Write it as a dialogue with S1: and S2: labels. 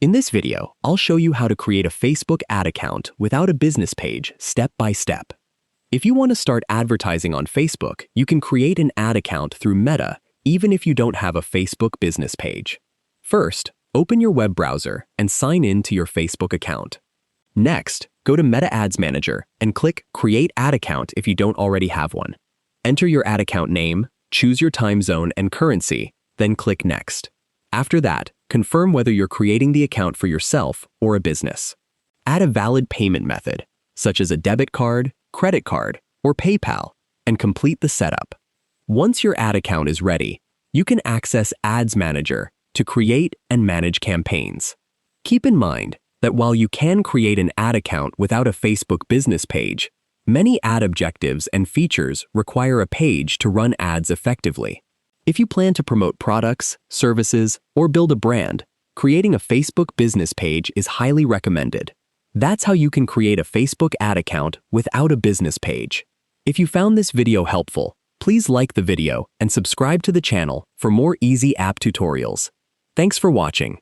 S1: In this video, I'll show you how to create a Facebook ad account without a business page step by step. If you want to start advertising on Facebook, you can create an ad account through Meta even if you don't have a Facebook business page. First, open your web browser and sign in to your Facebook account. Next, go to Meta Ads Manager and click Create Ad Account if you don't already have one. Enter your ad account name, choose your time zone and currency, then click Next. After that, confirm whether you're creating the account for yourself or a business. Add a valid payment method, such as a debit card, credit card, or PayPal, and complete the setup. Once your ad account is ready, you can access Ads Manager to create and manage campaigns. Keep in mind that while you can create an ad account without a Facebook business page, many ad objectives and features require a page to run ads effectively. If you plan to promote products, services, or build a brand, creating a Facebook business page is highly recommended. That's how you can create a Facebook ad account without a business page. If you found this video helpful, please like the video and subscribe to the channel for more easy app tutorials. Thanks for watching.